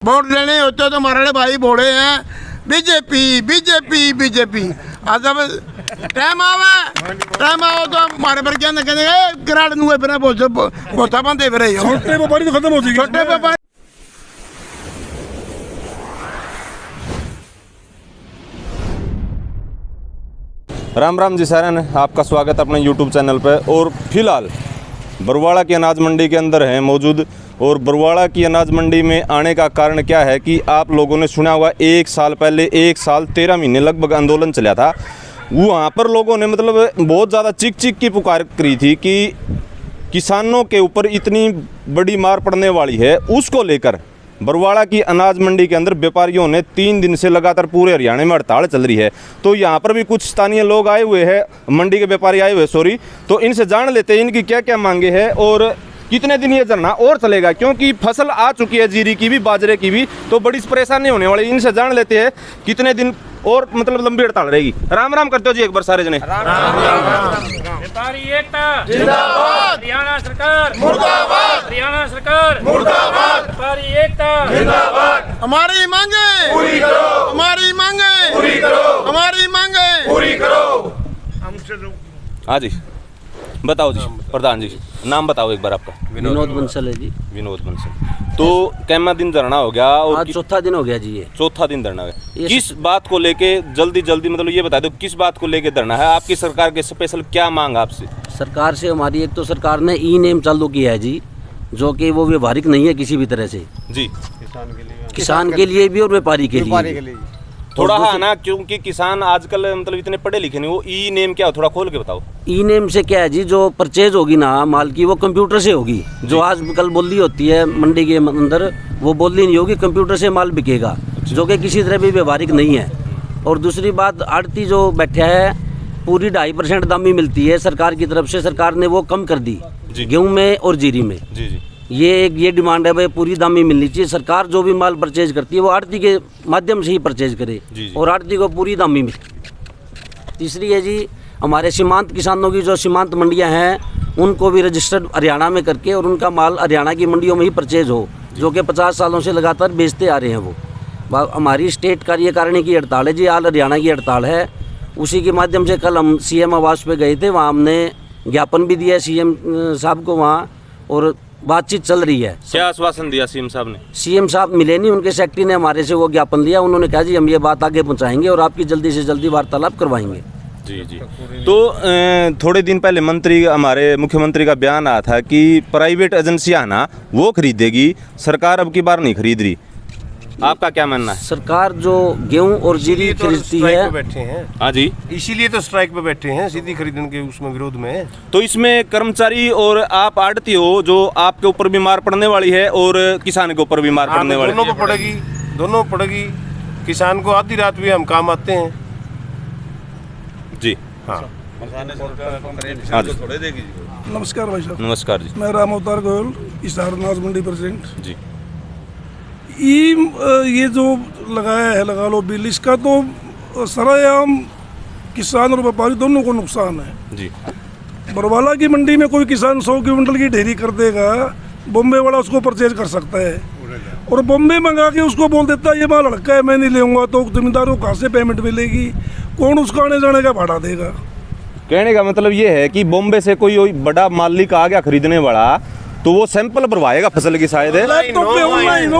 Vote लेने होते तो हमारे भाई बोले हैं बीजेपी बीजेपी बीजेपी। आज अब टाइम आओ तो हमारे पर क्या कहते गिराड़ नुए फिर बोता बंदे फिर छोटे व्यापारी तो खत्म हो जाएगी। छोटे व्यापारी राम राम जी सारन, आपका स्वागत अपने YouTube चैनल पर। और फिलहाल बरवाड़ा की अनाज मंडी के अंदर हैं मौजूद। और बरवाड़ा की अनाज मंडी में आने का कारण क्या है कि आप लोगों ने सुना हुआ 1 साल पहले 1 साल 13 महीने लगभग आंदोलन चला था। वहाँ पर लोगों ने मतलब बहुत ज़्यादा चीख चीख की पुकार करी थी कि किसानों के ऊपर इतनी बड़ी मार पड़ने वाली है। उसको लेकर बरवाड़ा की अनाज मंडी के अंदर व्यापारियों ने 3 दिन से लगातार पूरे हरियाणा में हड़ताल चल रही है। तो यहाँ पर भी कुछ स्थानीय लोग आए हुए हैं, मंडी के व्यापारी आए हुए सॉरी। तो इनसे जान लेते हैं इनकी क्या क्या मांगे हैं और कितने दिन ये धरना और चलेगा, क्योंकि फसल आ चुकी है जीरी की भी बाजरे की भी, तो बड़ी परेशानी होने वाली। इनसे जान लेते हैं कितने दिन और मतलब लंबी हड़ताल रहेगी। राम राम करते हो जी एक बार सारे जने। व्यापारी एकता जिंदाबाद, हरियाणा सरकार मुर्दाबाद, हरियाणा सरकार मुर्दाबाद, व्यापारी एकता जिंदाबाद। हमारी मांगे पूरी करो, हमारी मांगे पूरी करो, हमारी मांगे पूरी करो। हाँ जी बताओ जी प्रधान जी, नाम बताओ एक बार आपका। विनोद बंसल है जी। विनोद बंसल। तो कैमा दिन धरना हो गया और आज चौथा दिन हो गया जी। ये चौथा दिन धरना है। किस बात को लेके जल्दी मतलब ये बता दो किस बात को लेके धरना है? आपकी सरकार के स्पेशल क्या मांग आपसे? सरकार से हमारी एक तो सरकार ने ई नेम चालू किया है जी, जो कि वो व्यवहारिक नहीं है किसी भी तरह से जी। किसान के लिए भी और व्यापारी के लिए थोड़ा है ना, क्योंकि किसान आजकल मतलब इतने पढ़े लिखे नहीं। वो ई नेम क्या हो, थोड़ा खोल के बताओ। ई नेम से क्या है जी, जो परचेज होगी ना माल की वो कंप्यूटर से होगी। जो आज कल बोली होती है मंडी के अंदर वो बोली नहीं होगी, कंप्यूटर से माल बिकेगा, जो कि किसी तरह भी व्यवहारिक नहीं है। और दूसरी बात, आड़ती जो बैठा है पूरी 2.5% दामी मिलती है सरकार की तरफ से। सरकार ने वो कम कर दी गेहूँ में और जीरी में। ये डिमांड है भाई, पूरी दामी मिलनी चाहिए। सरकार जो भी माल परचेज करती है वो आड़ती के माध्यम से ही परचेज करे और आड़ती को पूरी दामी मिले। तीसरी है जी, हमारे सीमांत किसानों की जो सीमांत मंडियां हैं उनको भी रजिस्टर्ड हरियाणा में करके और उनका माल हरियाणा की मंडियों में ही परचेज हो, जो कि 50 सालों से लगातार बेचते आ रहे हैं वो। हमारी स्टेट कार्यकारिणी की हड़ताल है जी, हाल हरियाणा की हड़ताल है। उसी के माध्यम से कल हम CM आवास पे गए थे, वहाँ हमने ज्ञापन भी दिया CM साहब को वहाँ, और बातचीत चल रही है। क्या आश्वासन दिया CM साहब ने? CM साहब मिले नहीं, उनके सेक्रेटरी ने हमारे से वो ज्ञापन लिया। उन्होंने कहा जी हम ये बात आगे पहुंचाएंगे और आपकी जल्दी से जल्दी वार्तालाप करवाएंगे। जी। तो थोड़े दिन पहले हमारे मुख्यमंत्री का बयान आया था कि प्राइवेट एजेंसियां ना वो खरीदेगी, सरकार अब की बार नहीं खरीद रही। आपका क्या मानना है? सरकार जो गेहूं और जीरी खरीदती है, बैठे हैं। हाँ जी, इसीलिए तो स्ट्राइक पे बैठे हैं, सीधी खरीदने के उसमें विरोध में। तो इसमें कर्मचारी और आप आड़ती हो, जो आपके ऊपर भी मार पड़ने वाली है और किसान के ऊपर भी मार पड़ने वाली है। दोनों को पड़ेगी, दोनों पड़ेगी। किसान को आधी रात भी हम काम आते हैं जी। हाँ हाँ जी। नमस्कार भाई साहब। नमस्कार जी। मैं राम अवतार गोयल, हिसार अनाज मंडी प्रेसिडेंट जी। ये जो लगाया है लगा लो बिल, इसका तो सरेआम किसान और व्यापारी दोनों को नुकसान है जी। बरवाला की मंडी में कोई किसान 100 क्विंटल की ढेरी कर देगा, बॉम्बे वाला उसको परचेज कर सकता है और बॉम्बे मंगा के उसको बोल देता है ये माल लड़का है मैं नहीं लेऊंगा, तो जमींदारों को कहाँ से पेमेंट मिलेगी? कौन उसका आने जाने का भाड़ा देगा? कहने का मतलब ये है कि बॉम्बे से कोई बड़ा मालिक आ गया खरीदने वाला, तो वो सैंपल भरवाएगा फसल की शायद ऑनलाइन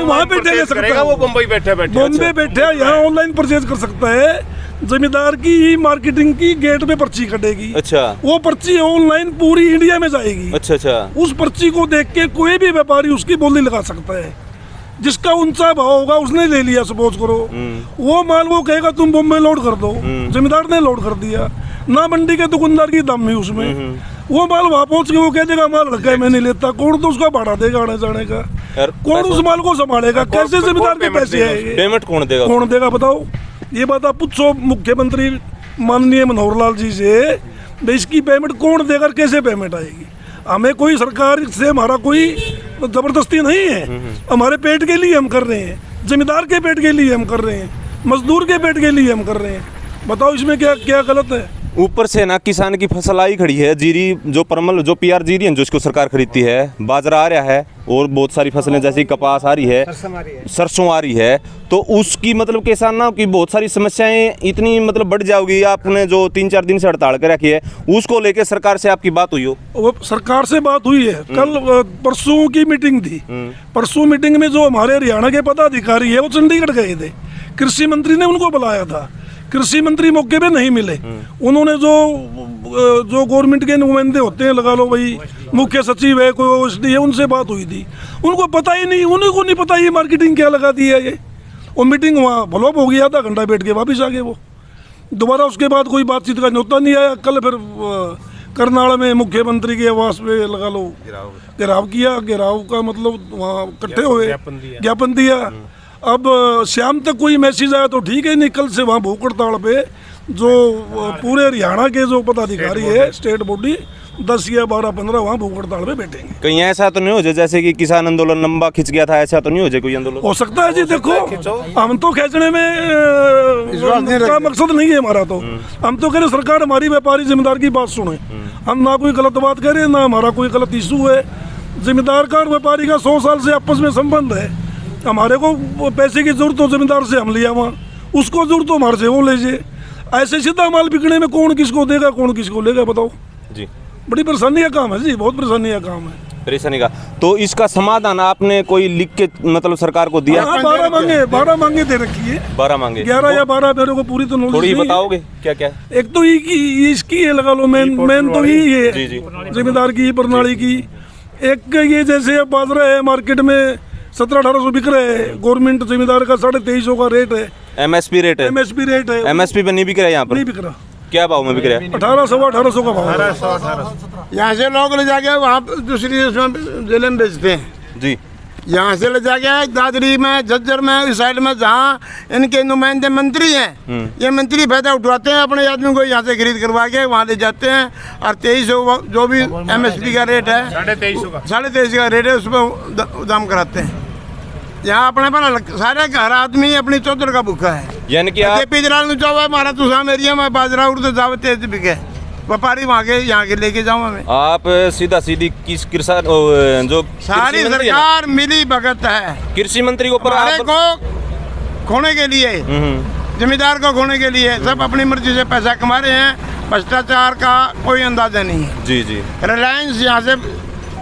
वहाँ पे ले सकता है। वो बम्बई बॉम्बे बैठे यहाँ ऑनलाइन परचेज कर सकता है। जमींदार की ही मार्केटिंग की गेट पे पर्ची कटेगी। अच्छा। वो पर्ची ऑनलाइन पूरी इंडिया में जाएगी। अच्छा। उस पर्ची को देख के कोई भी व्यापारी उसकी बोली लगा सकता है। जिसका ऊंचा भाव होगा उसने ले लिया, सपोज करो वो माल वो कहेगा तुम बॉम्बे लोड कर दो, जमींदार ने लोड कर दिया ना, मंडी के दुकानदार की दाम में उसमें वो माल वहाँ पहुँच के वो कह देगा माल लड़का है मैं नहीं लेता। कौन तो उसका भाड़ा देगा आने जाने का? कौन उस माल को संभालेगा? कैसे जमींदार के पैसे आएंगे? पेमेंट कौन देगा बताओ? ये बात आप पूछो मुख्यमंत्री माननीय मनोहर लाल जी से, इसकी पेमेंट कौन देगा, कैसे पेमेंट आएगी? हमें कोई सरकार से हमारा कोई जबरदस्ती नहीं है, हमारे पेट के लिए हम कर रहे हैं, जमींदार के पेट के लिए हम कर रहे हैं, मजदूर के पेट के लिए हम कर रहे हैं। बताओ इसमें क्या क्या गलत है? ऊपर से ना किसान की फसल आई खड़ी है, जीरी जो परमल जो पीआर जीरी है जो इसको सरकार खरीदती है, बाजरा आ रहा है और बहुत सारी फसलें जैसे कपास आ रही है, सरसों आ रही है, तो उसकी मतलब किसानों की बहुत सारी समस्याएं इतनी मतलब बढ़ जाओगी। आपने जो 3-4 दिन से हड़ताल कर रखी है उसको लेके सरकार से आपकी बात हुई हो? वो सरकार से बात हुई है, कल परसों की मीटिंग थी। परसों मीटिंग में जो हमारे हरियाणा के पदाधिकारी है वो चंडीगढ़ गए थे, कृषि मंत्री ने उनको बुलाया था, कृषि मंत्री मौके पे नहीं मिले। उन्होंने जो गवर्नमेंट के नुमाइंदे होते हैं, लगा लो भाई मुख्य सचिव है, कोई ओएसडी है, उनसे बात हुई थी, उनको पता ही नहीं, उन्हीं को नहीं पता ये मार्केटिंग क्या लगा दी है। ये वो मीटिंग वहाँ फ्लॉप हो गई, आधा घंटा बैठ के वापस आ गए वो, दोबारा उसके बाद कोई बातचीत का न्योता नहीं आया। कल फिर करनाल में मुख्यमंत्री के आवास पे लगा लो घेराव किया, घेराव का मतलब वहाँ इकट्ठे हुए, ज्ञापन दिया। अब शाम तक कोई मैसेज आया तो ठीक है, नहीं कल से वहाँ भूख हड़ताल पे जो पूरे हरियाणा के जो पदाधिकारी है, स्टेट बॉडी 10 या 12-15 वहाँ भूख हड़ताल पे बैठेंगे। कहीं ऐसा तो नहीं हो जाए जैसे कि किसान आंदोलन लंबा खिंच गया था, ऐसा तो नहीं हो जाए कोई आंदोलन? हो सकता है जी, देखो हम तो खींचने में का मकसद नहीं है हमारा, तो हम तो कह रहे सरकार हमारी व्यापारी जिम्मेदार की बात सुने। हम ना कोई गलत बात करें, ना हमारा कोई गलत इशू है। जिम्मेदार का और व्यापारी का 100 साल से आपस में संबंध है। हमारे को पैसे की जरूरत हो जिम्मेदार से हम लिया वहाँ, उसको जरूरत हो हमारे से वो लीजिए। ऐसे सीधा माल बिकने में कौन किसको देगा, कौन किसको लेगा, बताओ जी। बड़ी परेशानी का काम है जी, बहुत परेशानी का काम है, परेशानी का। तो इसका समाधान आपने कोई लिख के मतलब सरकार को दिया? 12 मांगे दे रखी है, 12 मांगे, 11 या 12 मेरे को पूरी तो नॉलेज थोड़ी नहीं बताओगे क्या क्या? एक तो इसकी है, लगा लो मेन तो यही है जिम्मेदार की प्रणाली की। एक ये जैसे अब बाजरा है मार्केट में 1700-1800 बिक रहे हैं, गवर्नमेंट जिम्मेदार का 2350 का रेट है, एमएसपी रेट है। एमएसपी रेट है, एमएसपी पे नहीं बिक रहा है यहाँ पर? नहीं बिक रहा। क्या भाव में बिक रहा है? 1800 का भाव है। यहाँ से लोग ले जाके वहाँ दूसरी जिले में बेचते हैं जी। यहाँ से ले जाके दादरी में, झज्जर में, इस साइड में जहाँ इनके नुमाइंदे मंत्री हैं, ये मंत्री फायदा उठवाते हैं, अपने आदमी को यहाँ से खरीद करवा के वहाँ ले जाते हैं और 2300 जो भी एमएसपी का रेट है, 2350 का रेट है, उस पर दाम कराते हैं। यहाँ अपने पर सारे हर आदमी अपनी चौधर का भूखा है। यानी कि आप हमारा तो साम एरिया में बाजरा उड़ते जावे तेज बिके, व्यापारी वहाँ के यहाँ के लेके जाऊँ मैं। आप सीधा सीधी किस किसान जो सारी सरकार मिली भगत है, कृषि मंत्री को को खोने के लिए, जमींदार को खोने के लिए सब अपनी मर्जी से पैसा कमा रहे हैं। भ्रष्टाचार का कोई अंदाजा नहीं है जी जी। रिलायंस यहाँ से,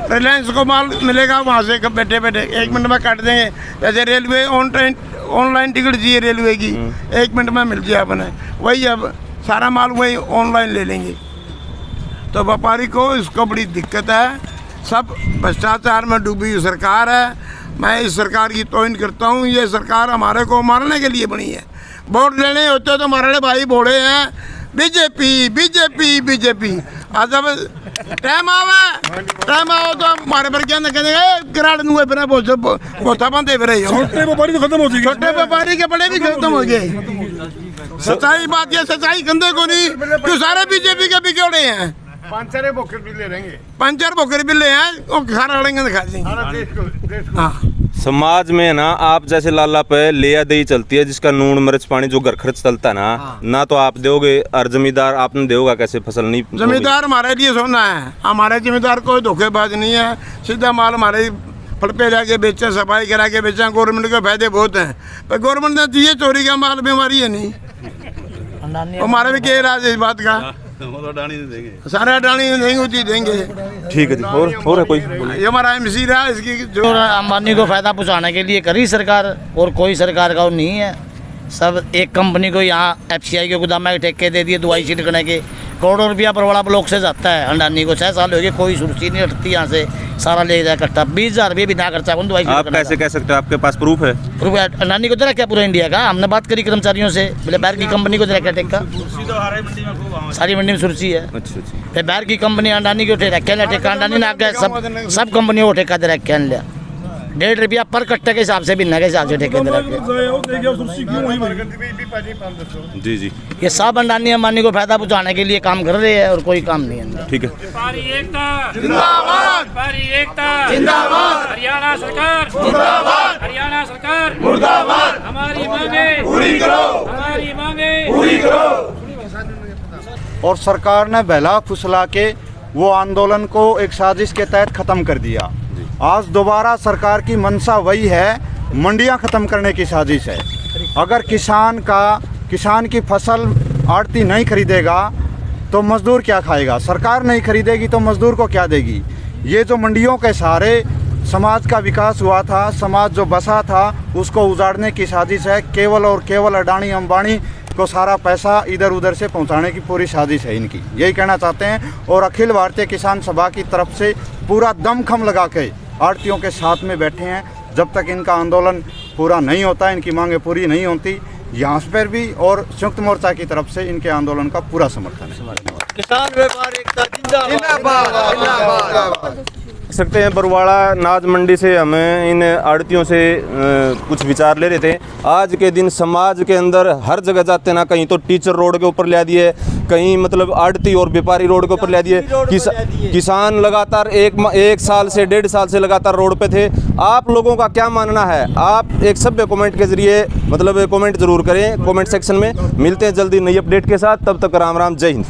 रिलायंस को माल मिलेगा वहाँ से बैठे बैठे 1 मिनट में काट देंगे। जैसे रेलवे ऑनलाइन टिकट चाहिए रेलवे की, 1 मिनट में मिल जाए अपने, वही अब सारा माल वही ऑनलाइन ले लेंगे। तो व्यापारी को इसको बड़ी दिक्कत है, सब भ्रष्टाचार में डूबी हुई सरकार है। मैं इस सरकार की तौहीन करता हूँ। ये सरकार हमारे को मारने के लिए बनी है। वोट लेने होते तो हमारे भाई बोले हैं बीजेपी बीजेपी बीजेपी। आज जब टाइम आओ तो हमारे पर क्या कहेंगे गिराड़ दूंगे, फिर बोता बंदे फिर छोटे व्यापारी तो खत्म हो जाएंगे, छोटे व्यापारी के बड़े भी खत्म हो गए। सच्चाई बात ये, सच्चाई कंधे को नहीं, क्यों सारे बीजेपी के बिगड़े हैं। 5-4 बोकर भी ले रहेंगे, 5-4 बोकर भी ले हैं और खाना लड़ेंगे दिखा देंगे। हाँ, समाज में ना आप जैसे लाला पे लिया दही चलती है, जिसका नून मिर्च पानी जो घर खर्च चलता ना, ना तो आप दोगे और जमींदार आपने दोगा कैसे फसल नहीं। जमींदार हमारे लिए सोना है, हमारे जमींदार कोई धोखेबाज नहीं है। सीधा माल हमारे फल पे जाके बेचे, सफाई करा के बेचे। गवर्नमेंट के फायदे बहुत हैं, पर गवर्नमेंट ने दिए चोरी का माल बीमारी है नहीं। हमारे भी क्या राज है इस बात का, सारा डाणी नहीं होती देंगे। ठीक है जी। और है कोई? ये हमारा एमसी रहा, इसकी जो अंबानी को फायदा पहुंचाने के लिए करी सरकार, और कोई सरकार का वो नहीं है। सब एक कंपनी को यहाँ FCI के गोदाम में ठेके दे दिए दवाई छिड़कने के, करोड़ों रुपया बरवाड़ा ब्लॉक से जाता है अंडानी को। 6 साल हो गए, कोई सुर्खी नहीं हटती यहाँ से, सारा ले जाए इकट्ठा। 20,000 रुपये भी ना खर्चा कौन दवाई आप कैसे कह सकते हो? आपके पास प्रूफ है? प्रूफ है। अंडानी को दे रखा पूरा इंडिया का। हमने बात करी कर्मचारियों से, बोले बाहर की कंपनी को दे रखा ठेका, सारी मंडी में सुर्खी है। अच्छा अच्छा। फिर बाहर की कंपनी अंडानी को ठेका, अंडानी ने आगे सब कंपनियों को ठेका दे रखा लिया। 1.5 रुपया पर कट्टे के हिसाब से, बिन्ना के हिसाब से ठेके दे रखे। जी जी। ये सब अंडानी अंबानी को फायदा पहुंचाने के लिए काम कर रहे हैं और कोई काम नहीं है। ठीक है। व्यापारी एकता जिंदाबाद, व्यापारी एकता जिंदाबाद, हरियाणा सरकार मुर्दाबाद, हरियाणा सरकार मुर्दाबाद। हमारी मांगे पूरी करो, हमारी मांगे पूरी करो। और सरकार ने बहला फुसला के वो आंदोलन को एक साजिश के तहत ख़त्म कर दिया। आज दोबारा सरकार की मंशा वही है, मंडियां ख़त्म करने की साजिश है। अगर किसान की फसल आड़ती नहीं खरीदेगा तो मज़दूर क्या खाएगा? सरकार नहीं खरीदेगी तो मज़दूर को क्या देगी? ये जो मंडियों के सहारे समाज का विकास हुआ था, समाज जो बसा था, उसको उजाड़ने की साजिश है। केवल और केवल अडानी अंबानी को सारा पैसा इधर उधर से पहुंचाने की पूरी साजिश है इनकी, यही कहना चाहते हैं। और अखिल भारतीय किसान सभा की तरफ से पूरा दमखम लगा के आड़तियों के साथ में बैठे हैं। जब तक इनका आंदोलन पूरा नहीं होता, इनकी मांगें पूरी नहीं होती, यहाँ पर भी और संयुक्त मोर्चा की तरफ से इनके आंदोलन का पूरा समर्थन है। किसान व्यापार एकता जिंदाबाद। सकते हैं बरवाड़ा अनाज मंडी से हमें इन आड़तियों से कुछ विचार ले रहे थे। आज के दिन समाज के अंदर हर जगह जाते ना, कहीं तो टीचर रोड के ऊपर ले दिए, कहीं मतलब आड़ती और व्यापारी रोड के ऊपर ले दिए। किसान लगातार एक साल से 1.5 साल से लगातार रोड पे थे। आप लोगों का क्या मानना है? आप एक सभ्य कमेंट के जरिए मतलब कमेंट जरूर करें कमेंट सेक्शन में। मिलते हैं जल्दी नई अपडेट के साथ, तब तक राम राम, जय हिंद।